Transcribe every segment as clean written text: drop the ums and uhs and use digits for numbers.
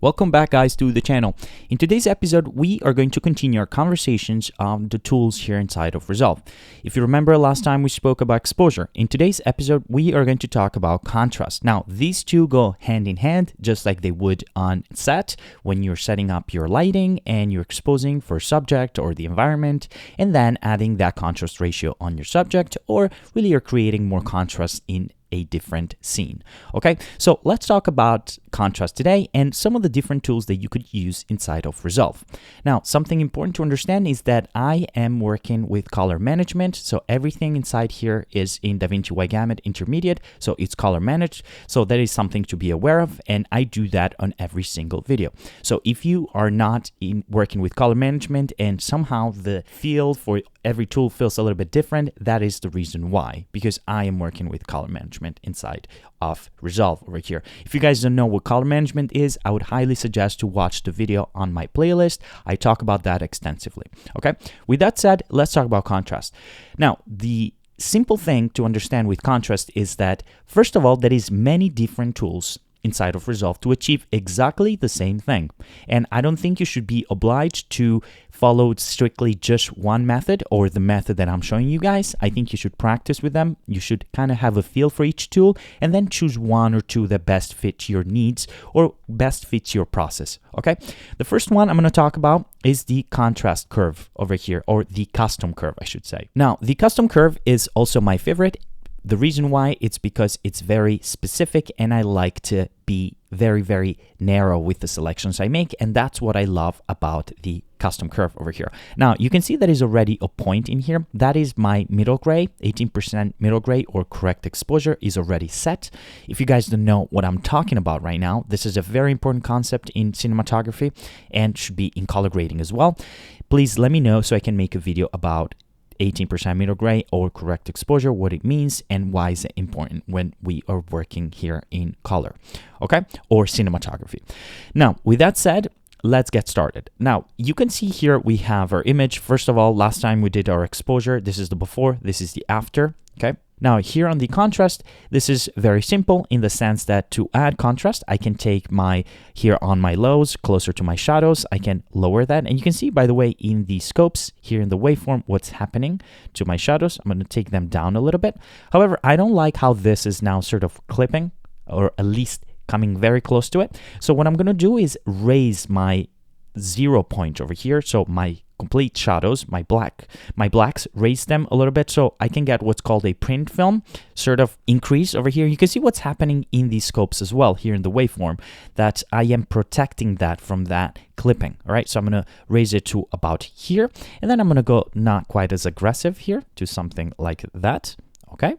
Welcome back, guys, to the channel. In today's episode, we are going to continue our conversations on the tools here inside of Resolve. If you remember last time we spoke about exposure, in today's episode, we are going to talk about contrast. Now, these two go hand in hand, just like they would on set when you're setting up your lighting and you're exposing for subject or the environment, and then adding that contrast ratio on your subject, or really you're creating more contrast in a different scene. Okay, so let's talk about contrast today and some of the different tools that you could use inside of Resolve. Now, something important to understand is that I am working with color management, so everything inside here is in DaVinci Wide Gamut Intermediate, so it's color managed, so that is something to be aware of, and I do that on every single video. So if you are not working with color management and somehow the feel for every tool feels a little bit different, that is the reason why, because I am working with color management inside of Resolve over here. If you guys don't know what color management is, I would highly suggest to watch the video on my playlist. I talk about that extensively. Okay, with that said, let's talk about contrast. Now, the simple thing to understand with contrast is that, first of all, there is many different tools inside of Resolve to achieve exactly the same thing. And I don't think you should be obliged to follow strictly just one method or the method that I'm showing you guys. I think you should practice with them. You should kind of have a feel for each tool and then choose one or two that best fit your needs or best fits your process. Okay. The first one I'm going to talk about is the contrast curve over here, or the custom curve, I should say. Now, the custom curve is also my favorite. The reason why, it's because it's very specific and I like to be very, very narrow with the selections I make, and that's what I love about the custom curve over here. Now, you can see that is already a point in here. That is my middle gray, 18% middle gray or correct exposure is already set. If you guys don't know what I'm talking about right now, this is a very important concept in cinematography and should be in color grading as well. Please let me know so I can make a video about 18% middle gray or correct exposure, what it means and why is it important when we are working here in color, okay, or cinematography. Now, with that said, let's get started. Now, you can see here we have our image. First of all, last time we did our exposure. This is the before, this is the after, okay? Now, here on the contrast, this is very simple in the sense that to add contrast, I can take here on my lows, closer to my shadows, I can lower that. And you can see, by the way, in the scopes here in the waveform, what's happening to my shadows. I'm going to take them down a little bit. However, I don't like how this is now sort of clipping, or at least coming very close to it. So what I'm going to do is raise my 0 point over here. So my complete shadows, my blacks, raise them a little bit so I can get what's called a print film sort of increase over here. You can see what's happening in these scopes as well here in the waveform, that I am protecting that from that clipping. All right, so I'm going to raise it to about here, and then I'm going to go not quite as aggressive here to something like that. Okay.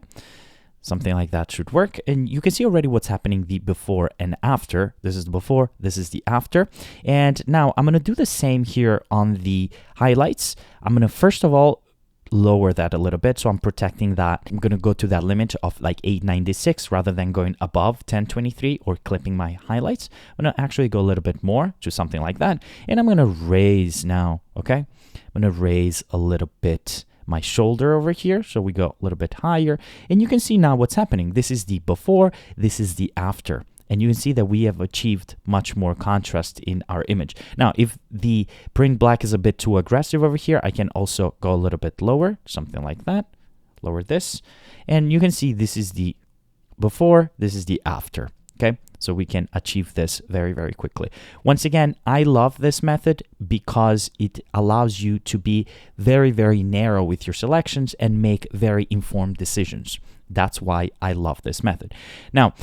Something like that should work. And you can see already what's happening the before and after. This is the before, this is the after. And now I'm going to do the same here on the highlights. I'm going to first of all lower that a little bit. So I'm protecting that. I'm going to go to that limit of like 896 rather than going above 1023 or clipping my highlights. I'm going to actually go a little bit more to something like that. And I'm going to raise now, okay? I'm going to raise a little bit my shoulder over here, so we go a little bit higher, and you can see now what's happening. This is the before, this is the after, and you can see that we have achieved much more contrast in our image. Now, if the print black is a bit too aggressive over here, I can also go a little bit lower, something like that, lower this, and you can see this is the before, this is the after, okay? So we can achieve this very, very quickly. Once again, I love this method because it allows you to be very, very narrow with your selections and make very informed decisions. That's why I love this method. Now,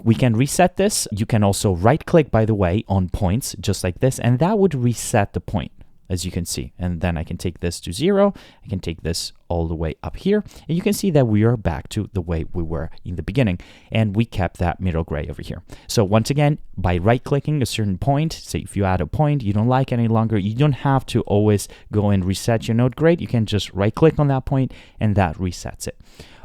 we can reset this. You can also right click, by the way, on points just like this, and that would reset the point, as you can see. And then I can take this to 0. I can take this all the way up here. And you can see that we are back to the way we were in the beginning. And we kept that middle gray over here. So once again, by right-clicking a certain point, say if you add a point you don't like any longer, you don't have to always go and reset your node grade. You can just right-click on that point and that resets it.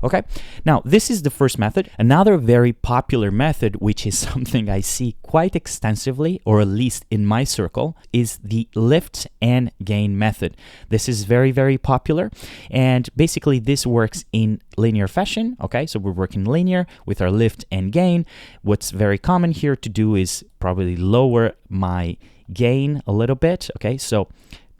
Okay, now this is the first method. Another very popular method, which is something I see quite extensively, or at least in my circle, is the lift and gain method. This is very, very popular. And And basically this works in linear fashion, okay? So we're working linear with our lift and gain. What's very common here to do is probably lower my gain a little bit, okay? So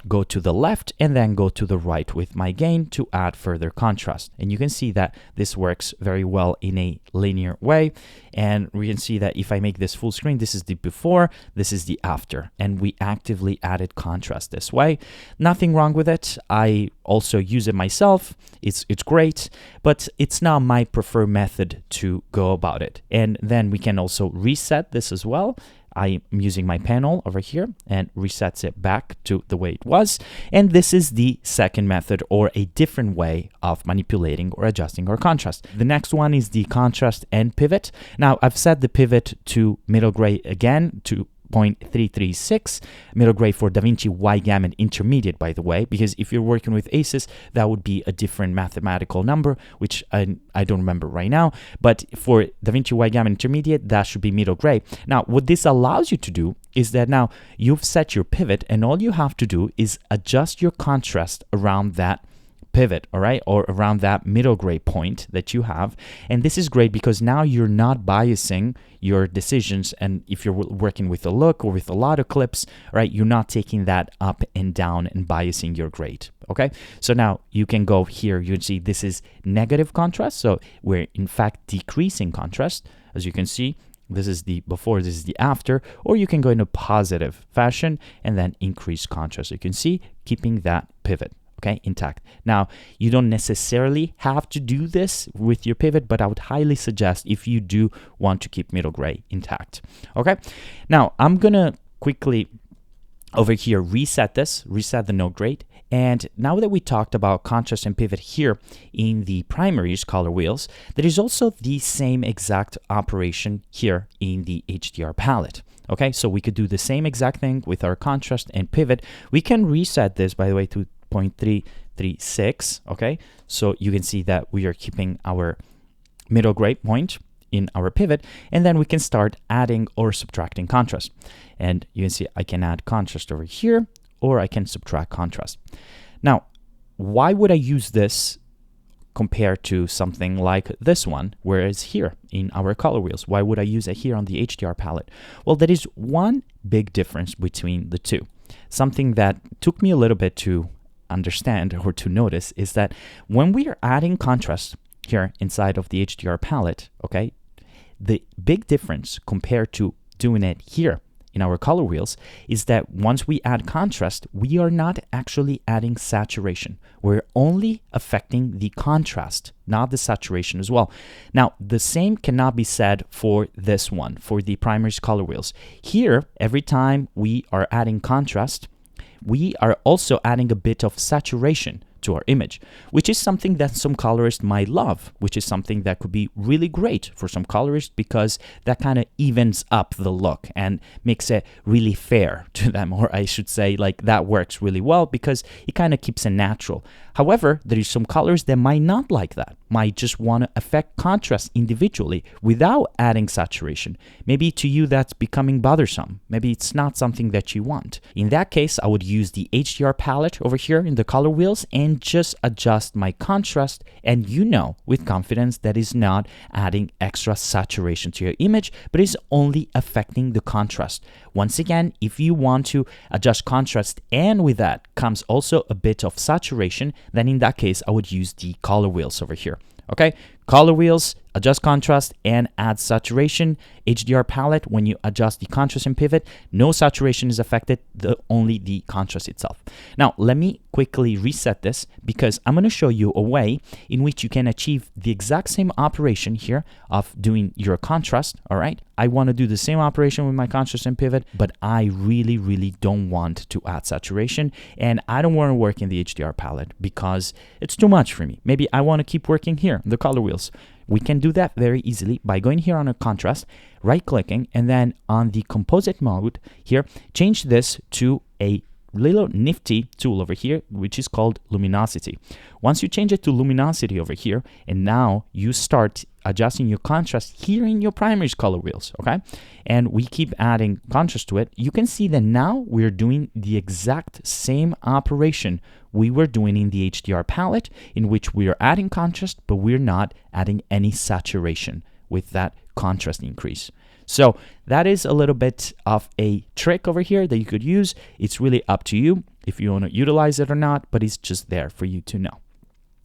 go to the left and then go to the right with my gain to add further contrast. And you can see that this works very well in a linear way. And we can see that if I make this full screen, this is the before, this is the after. And we actively added contrast this way. Nothing wrong with it. I also use it myself. It's great, but it's not my preferred method to go about it. And then we can also reset this as well. I'm using my panel over here and resets it back to the way it was. And this is the second method, or a different way of manipulating or adjusting our contrast. The next one is the contrast and pivot. Now, I've set the pivot to middle gray again to 0.336, middle gray for DaVinci Y Gamut Intermediate, by the way, because if you're working with ACES, that would be a different mathematical number, which I don't remember right now. But for DaVinci Y Gamut Intermediate, that should be middle gray. Now, what this allows you to do is that now you've set your pivot, and all you have to do is adjust your contrast around that pivot, all right, or around that middle gray point that you have. And this is great because now you're not biasing your decisions. And if you're working with a look or with a lot of clips, right, you're not taking that up and down and biasing your grade. Okay, so now you can go here, you can see this is negative contrast, so we're in fact decreasing contrast. As you can see, this is the before, this is the after, or you can go in a positive fashion and then increase contrast. You can see keeping that pivot, okay, intact. Now, you don't necessarily have to do this with your pivot, but I would highly suggest if you do want to keep middle gray intact. Okay, now I'm gonna quickly over here reset the node grade. And now that we talked about contrast and pivot here in the primaries color wheels, there is also the same exact operation here in the HDR palette. Okay, so we could do the same exact thing with our contrast and pivot. We can reset this, by the way, to 0.336, okay? So you can see that we are keeping our middle gray point in our pivot, and then we can start adding or subtracting contrast. And you can see I can add contrast over here, or I can subtract contrast. Now, why would I use this compared to something like this one, whereas here in our color wheels, why would I use it here on the HDR palette? Well, there is one big difference between the two. Something that took me a little bit to understand or to notice is that when we are adding contrast here inside of the HDR palette, okay, the big difference compared to doing it here in our color wheels is that once we add contrast, we are not actually adding saturation. We're only affecting the contrast, not the saturation as well. Now, the same cannot be said for this one, for the primaries color wheels. Here, every time we are adding contrast, we are also adding a bit of saturation to our image, which is something that some colorists might love, which is something that could be really great for some colorists because that kind of evens up the look and makes it really fair to them, or I should say like that works really well because it kind of keeps it natural. However, there is some colors that might not like that, might just want to affect contrast individually without adding saturation. Maybe to you that's becoming bothersome. Maybe it's not something that you want. In that case, I would use the HDR palette over here in the color wheels and just adjust my contrast, and you know with confidence that is not adding extra saturation to your image, but is only affecting the contrast. Once again, if you want to adjust contrast and with that comes also a bit of saturation, then in that case I would use the color wheels over here. Okay, color wheels, adjust contrast and add saturation. HDR palette, when you adjust the contrast and pivot, no saturation is affected, only the contrast itself. Now, let me quickly reset this because I'm going to show you a way in which you can achieve the exact same operation here of doing your contrast, all right? I want to do the same operation with my contrast and pivot, but I really don't want to add saturation, and I don't want to work in the HDR palette because it's too much for me. Maybe I want to keep working here, the color wheels. We can do that very easily by going here on a contrast, right-clicking, and then on the composite mode here, change this to a little nifty tool over here, which is called luminosity. Once you change it to luminosity over here, and now you start adjusting your contrast here in your primary color wheels, okay? And we keep adding contrast to it. You can see that now we're doing the exact same operation we were doing in the HDR palette, in which we are adding contrast, but we're not adding any saturation with that contrast increase. So that is a little bit of a trick over here that you could use. It's really up to you if you want to utilize it or not, but it's just there for you to know.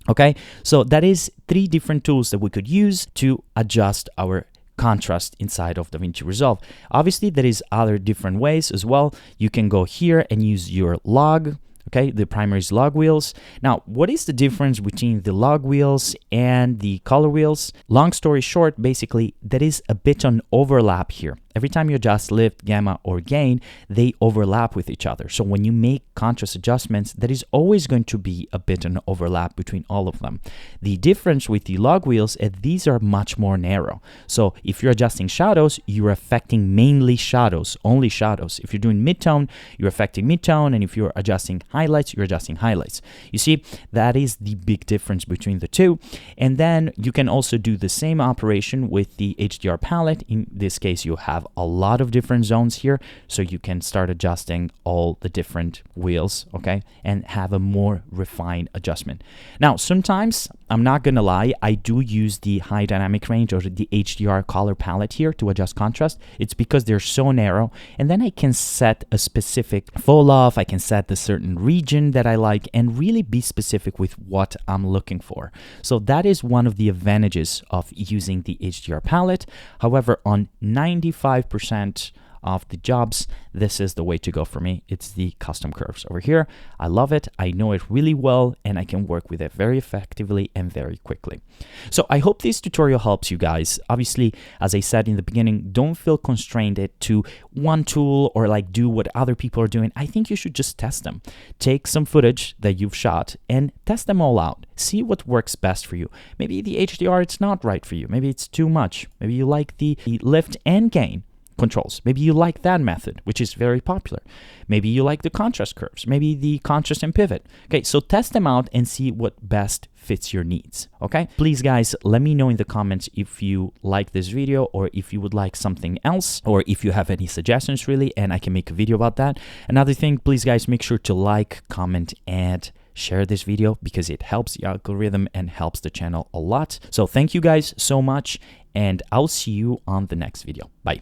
Okay, so that is 3 different tools that we could use to adjust our contrast inside of DaVinci Resolve. Obviously, there is other different ways as well. You can go here and use your log, okay, the primary log wheels. Now, what is the difference between the log wheels and the color wheels? Long story short, basically, there is a bit of overlap here. Every time you adjust lift, gamma, or gain, they overlap with each other. So when you make contrast adjustments, there is always going to be a bit of an overlap between all of them. The difference with the log wheels is these are much more narrow. So if you're adjusting shadows, you're affecting mainly shadows, only shadows. If you're doing midtone, you're affecting midtone, and if you're adjusting highlights, you're adjusting highlights. You see, that is the big difference between the two. And then you can also do the same operation with the HDR palette. In this case, you have a lot of different zones here, so you can start adjusting all the different wheels, okay, and have a more refined adjustment. Now, sometimes, I'm not gonna lie, I do use the high dynamic range or the HDR color palette here to adjust contrast. It's because they're so narrow, and then I can set a specific fall off, I can set the certain region that I like, and really be specific with what I'm looking for. So that is one of the advantages of using the HDR palette. However, on 95% of the jobs, this is the way to go for me. It's the custom curves over here. I love it. I know it really well, and I can work with it very effectively and very quickly. So I hope this tutorial helps you guys. Obviously, as I said in the beginning, don't feel constrained to one tool or like do what other people are doing. I think you should just test them. Take some footage that you've shot and test them all out. See what works best for you. Maybe the HDR, it's not right for you. Maybe it's too much. Maybe you like the lift and gain controls. Maybe you like that method, which is very popular. Maybe you like the contrast curves, maybe the contrast and pivot. Okay, so test them out and see what best fits your needs. Okay, please guys, let me know in the comments if you like this video or if you would like something else, or if you have any suggestions really, and I can make a video about that. Another thing, please guys, make sure to like, comment, and share this video because it helps the algorithm and helps the channel a lot. So thank you guys so much, and I'll see you on the next video. Bye.